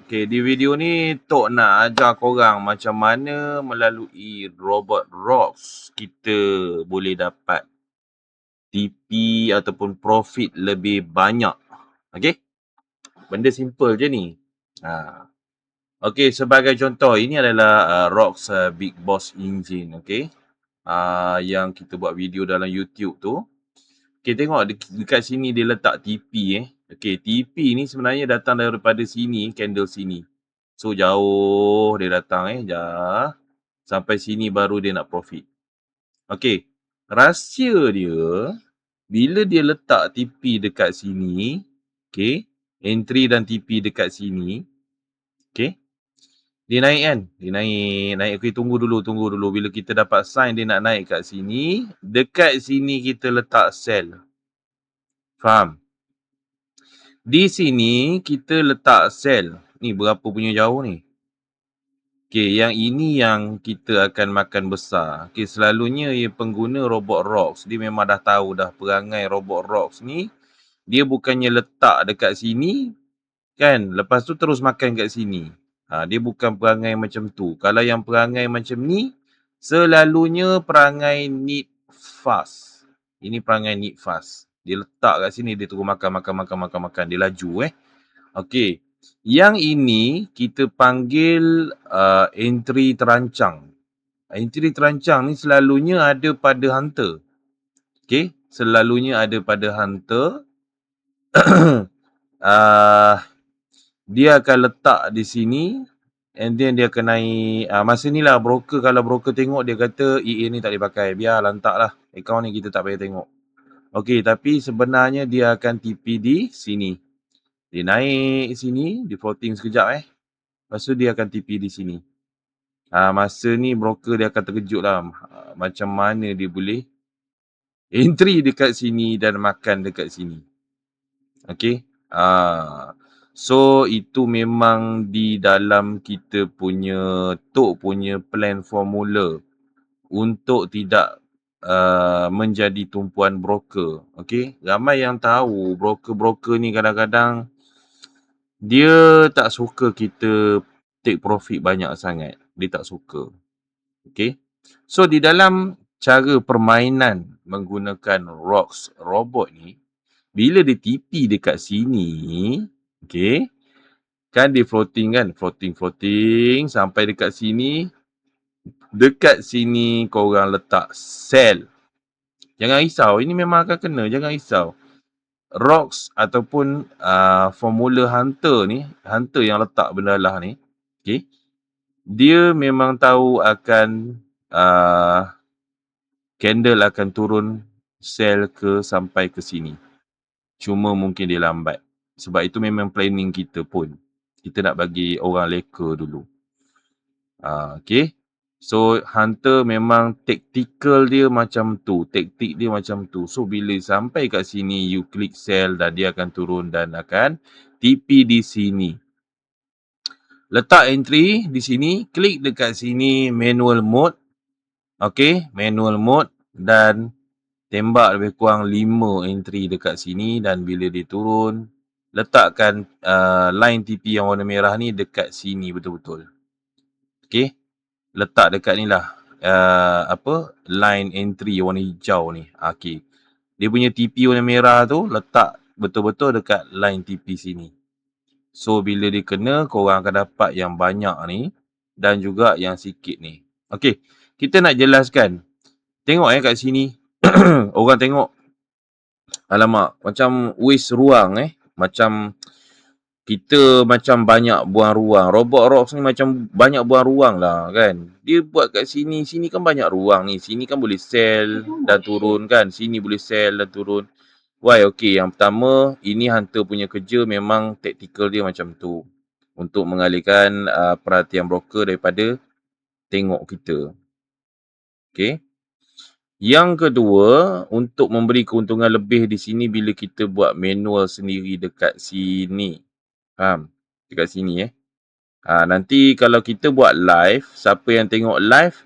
Okay, di video ni Tok nak ajar korang macam mana melalui robot rocks kita boleh dapat TP ataupun profit lebih banyak. Okay? Benda simple je ni. Okay, sebagai contoh, ini adalah rocks Big Boss Engine. Okay? Yang kita buat video dalam YouTube tu. Okay, tengok dekat sini dia letak TP Okay, TP ni sebenarnya datang daripada sini, candle sini. So, jauh dia datang sampai sini baru dia nak profit. Okay, rahsia dia, bila dia letak TP dekat sini, okay, entry dan TP dekat sini, okay, dia naik kan? Dia naik. Okay, tunggu dulu. Bila kita dapat sign dia nak naik kat sini, dekat sini kita letak sell. Faham? Di sini kita letak sell. Ni berapa punya jauh ni? Okay, yang ini yang kita akan makan besar. Okay, selalunya pengguna robot rocks, dia memang dah tahu dah perangai robot rocks ni. Dia bukannya letak dekat sini, kan? Lepas tu terus makan kat sini. Dia bukan perangai macam tu. Kalau yang perangai macam ni, selalunya perangai need fast. Ini perangai need fast. Dia letak kat sini, dia terus makan. Dia laju Okey. Yang ini kita panggil entry terancang. Entry terancang ni selalunya ada pada hunter. Okey, selalunya ada pada hunter. Dia akan letak di sini and then dia akan naik. Masa ni lah broker, kalau broker tengok dia kata EA ni tak boleh pakai. Biar lantak lah. Account ni kita tak payah tengok. Okey, tapi sebenarnya dia akan TP di sini. Dia naik sini, dia floating sekejap Lepas tu dia akan TP di sini. Masa ni broker dia akan terkejut lah. Macam mana dia boleh entry dekat sini dan makan dekat sini. Okay. So itu memang di dalam kita punya plan formula untuk tidak menjadi tumpuan broker. Okay. Ramai yang tahu broker-broker ni kadang-kadang dia tak suka kita take profit banyak sangat. Dia tak suka. Okay. So di dalam cara permainan menggunakan rocks robot ni, bila dia TP dekat sini, okay, kan dia floating kan, floating sampai dekat sini. Dekat sini korang letak sell. Jangan risau, ini memang akan kena, jangan risau. Rocks ataupun formula hunter ni, hunter yang letak benda lah ni, okay, dia memang tahu akan candle akan turun sell ke sampai ke sini. Cuma mungkin dia lambat. Sebab itu memang planning kita pun. Kita nak bagi orang leka dulu. Okay. So hunter memang tactical dia macam tu. Taktik dia macam tu. So bila sampai kat sini you klik sell dan dia akan turun dan akan TP di sini. Letak entry di sini. Klik dekat sini manual mode. Okay. Manual mode. Dan tembak lebih kurang 5 entry dekat sini. Dan bila dia turun, letakkan line TP yang warna merah ni dekat sini betul-betul. Okay. Letak dekat ni lah. Line entry warna hijau ni. Okay. Dia punya TP warna merah tu letak betul-betul dekat line TP sini. So bila dia kena, korang akan dapat yang banyak ni dan juga yang sikit ni. Okay. Kita nak jelaskan. Tengok kat sini. Orang tengok. Alamak. Macam waste ruang Macam kita macam banyak buang ruang. Robot rocks ni macam banyak buang ruang lah kan. Dia buat kat sini. Sini kan banyak ruang ni. Sini kan boleh sell dan turun kan. Sini boleh sell dan turun. Why? Okay. Yang pertama, ini hunter punya kerja memang tactical dia macam tu. Untuk mengalihkan perhatian broker daripada tengok kita. Okay. Yang kedua, untuk memberi keuntungan lebih di sini bila kita buat manual sendiri dekat sini. Faham? Dekat sini nanti kalau kita buat live, siapa yang tengok live,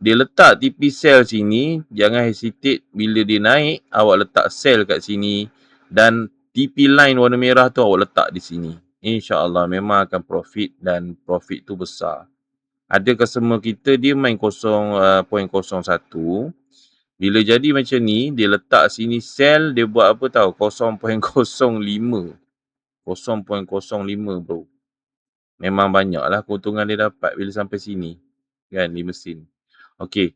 dia letak TP sell sini, jangan hesitate bila dia naik, awak letak sell kat sini dan TP line warna merah tu awak letak di sini. InsyaAllah memang akan profit dan profit tu besar. Ada customer kita dia main 0.01. Bila jadi macam ni, dia letak sini sell, dia buat apa tahu? 0.05. 0.05 bro. Memang banyaklah keuntungan dia dapat bila sampai sini. Kan, di mesin. Okey.